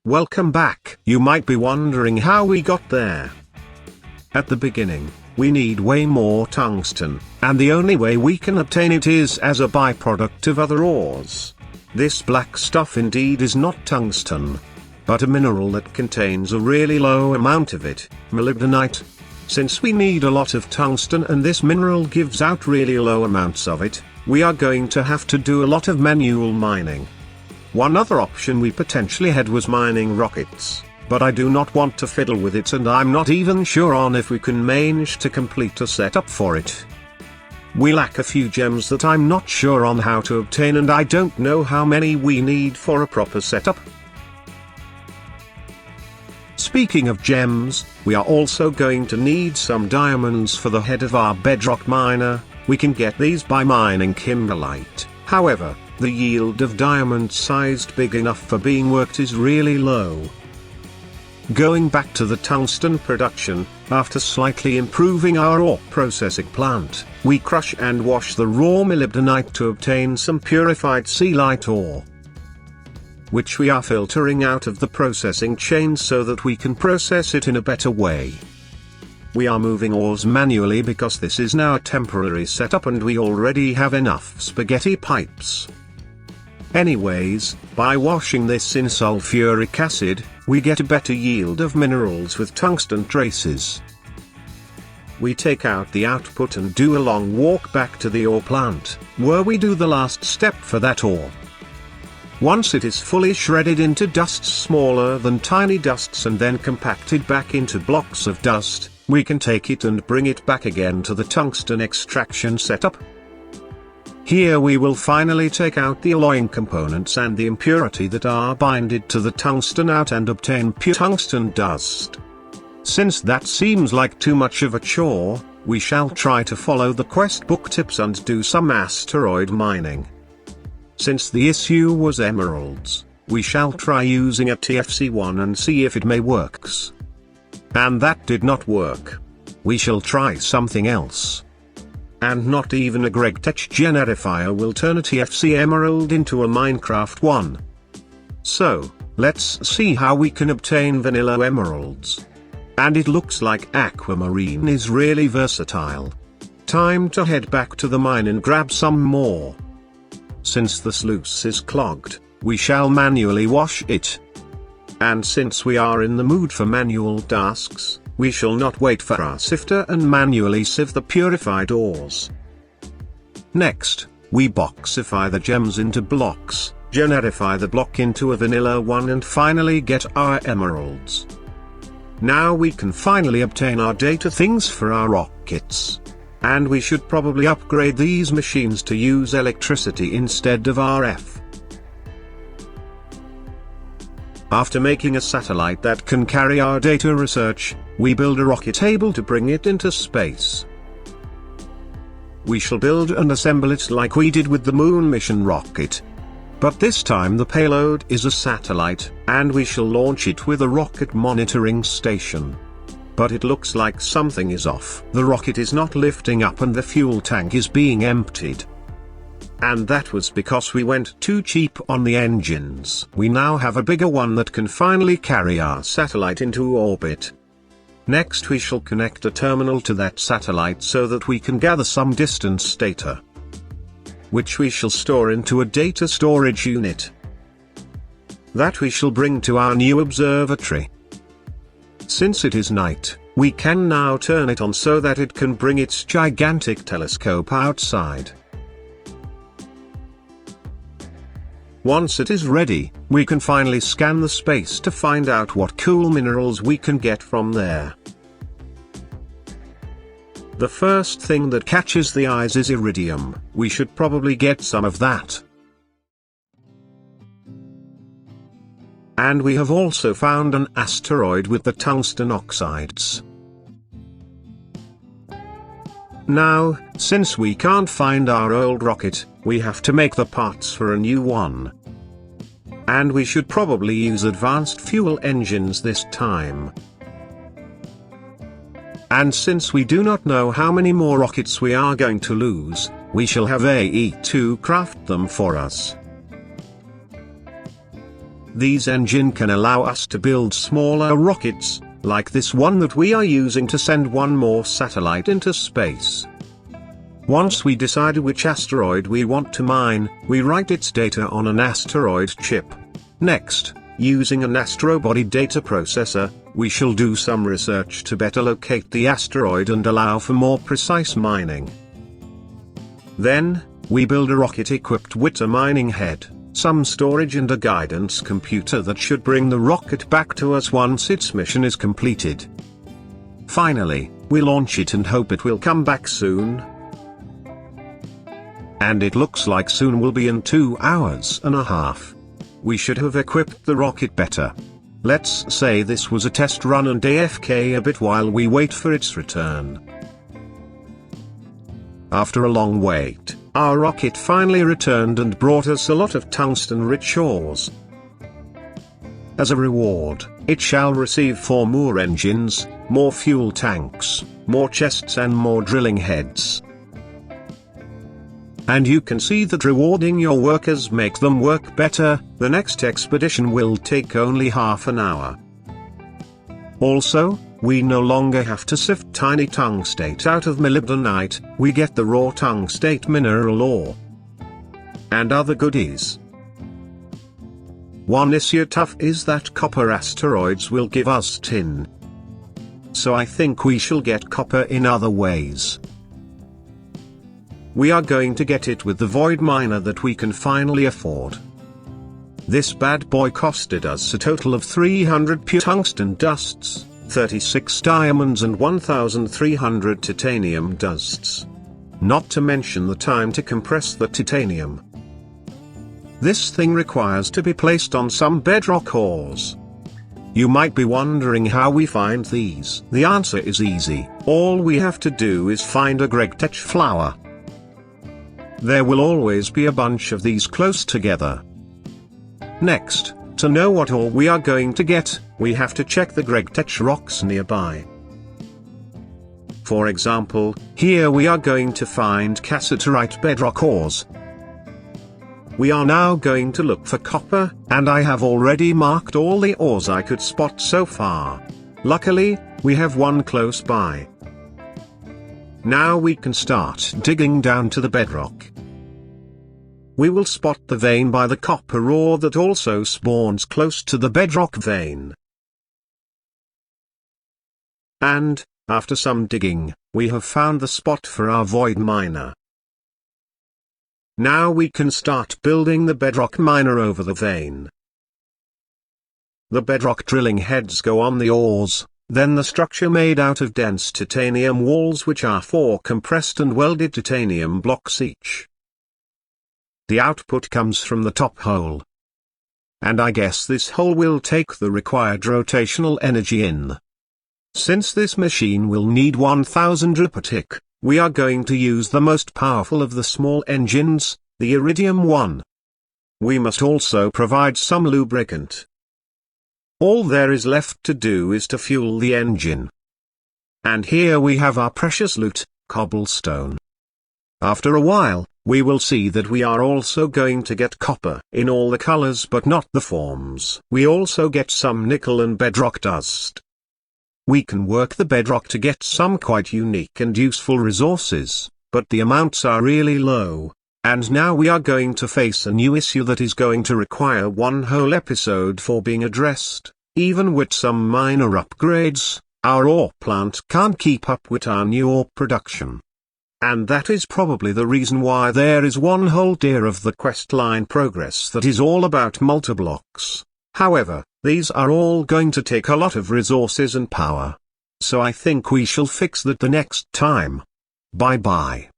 Welcome back. You might be wondering how we got there. At the beginning, we need way more tungsten, and the only way we can obtain it is as a byproduct of other ores. This black stuff indeed is not tungsten, but a mineral that contains a really low amount of it, molybdenite. Since we need a lot of tungsten and this mineral gives out really low amounts of it, we are going to have to do a lot of manual mining. One other option we potentially had was mining rockets, but I do not want to fiddle with it and I'm not even sure on if we can manage to complete a setup for it. We lack a few gems that I'm not sure on how to obtain and I don't know how many we need for a proper setup. Speaking of gems, we are also going to need some diamonds for the head of our bedrock miner. We can get these by mining kimberlite. However, the yield of diamonds sized big enough for being worked is really low. Going back to the tungsten production, after slightly improving our ore processing plant, we crush and wash the raw molybdenite to obtain some purified sealite ore, which we are filtering out of the processing chain so that we can process it in a better way. We are moving ores manually because this is now a temporary setup and we already have enough spaghetti pipes. Anyways, by washing this in sulfuric acid, we get a better yield of minerals with tungsten traces. We take out the output and do a long walk back to the ore plant, where we do the last step for that ore. Once it is fully shredded into dusts smaller than tiny dusts and then compacted back into blocks of dust, we can take it and bring it back again to the tungsten extraction setup. Here we will finally take out the alloying components and the impurity that are binded to the tungsten out and obtain pure tungsten dust. Since that seems like too much of a chore, we shall try to follow the quest book tips and do some asteroid mining. Since the issue was emeralds, we shall try using a TFC1 and see if it may works. And that did not work. We shall try something else. And not even a GregTech generifier will turn a TFC emerald into a Minecraft one. So, let's see how we can obtain vanilla emeralds. And it looks like aquamarine is really versatile. Time to head back to the mine and grab some more. Since the sluice is clogged, we shall manually wash it. And since we are in the mood for manual tasks, we shall not wait for our sifter and manually sieve the purified ores. Next, we boxify the gems into blocks, generify the block into a vanilla one and finally get our emeralds. Now we can finally obtain our data things for our rockets. And we should probably upgrade these machines to use electricity instead of RF. After making a satellite that can carry our data research, we build a rocket able to bring it into space. We shall build and assemble it like we did with the moon mission rocket. But this time the payload is a satellite, and we shall launch it with a rocket monitoring station. But it looks like something is off. The rocket is not lifting up and the fuel tank is being emptied. And that was because we went too cheap on the engines. We now have a bigger one that can finally carry our satellite into orbit. Next we shall connect a terminal to that satellite so that we can gather some distance data, which we shall store into a data storage unit. That we shall bring to our new observatory. Since it is night, we can now turn it on so that it can bring its gigantic telescope outside. Once it is ready, we can finally scan the space to find out what cool minerals we can get from there. The first thing that catches the eyes is iridium. We should probably get some of that. And we have also found an asteroid with the tungsten oxides. Now, since we can't find our old rocket, we have to make the parts for a new one. And we should probably use advanced fuel engines this time. And since we do not know how many more rockets we are going to lose, we shall have AE to craft them for us. These engines can allow us to build smaller rockets, like this one that we are using to send one more satellite into space. Once we decide which asteroid we want to mine, we write its data on an asteroid chip. Next, using an astrobody data processor, we shall do some research to better locate the asteroid and allow for more precise mining. Then, we build a rocket equipped with a mining head, some storage and a guidance computer that should bring the rocket back to us once its mission is completed. Finally, we launch it and hope it will come back soon. And it looks like soon will be in 2 hours and a half. We should have equipped the rocket better. Let's say this was a test run and AFK a bit while we wait for its return. After a long wait, our rocket finally returned and brought us a lot of tungsten-rich ores. As a reward, it shall receive 4 more engines, more fuel tanks, more chests and more drilling heads. And you can see that rewarding your workers make them work better. The next expedition will take only half an hour. Also, we no longer have to sift tiny tungstate out of molybdenite, we get the raw tungstate mineral ore. And other goodies. One issue tough is that copper asteroids will give us tin. So I think we shall get copper in other ways. We are going to get it with the void miner that we can finally afford. This bad boy costed us a total of 300 pure tungsten dusts, 36 diamonds and 1,300 titanium dusts. Not to mention the time to compress the titanium. This thing requires to be placed on some bedrock ores. You might be wondering how we find these. The answer is easy. All we have to do is find a gregtech flower. There will always be a bunch of these close together. Next, to know what ore we are going to get, we have to check the gregtech rocks nearby. For example, here we are going to find cassiterite bedrock ores. We are now going to look for copper, and I have already marked all the ores I could spot so far. Luckily, we have one close by. Now we can start digging down to the bedrock. We will spot the vein by the copper ore that also spawns close to the bedrock vein. And, after some digging, we have found the spot for our void miner. Now we can start building the bedrock miner over the vein. The bedrock drilling heads go on the ores, then the structure made out of dense titanium walls which are 4 compressed and welded titanium blocks each. The output comes from the top hole. And I guess this hole will take the required rotational energy in. Since this machine will need 1000 rupee tick, we are going to use the most powerful of the small engines, the iridium one. We must also provide some lubricant. All there is left to do is to fuel the engine. And here we have our precious loot, cobblestone. After a while, we will see that we are also going to get copper in all the colors but not the forms. We also get some nickel and bedrock dust. We can work the bedrock to get some quite unique and useful resources, but the amounts are really low. And now we are going to face a new issue that is going to require one whole episode for being addressed. Even with some minor upgrades, our ore plant can't keep up with our new ore production. And that is probably the reason why there is one whole tier of the questline progress that is all about multiblocks. However, these are all going to take a lot of resources and power. So I think we shall fix that the next time. Bye bye.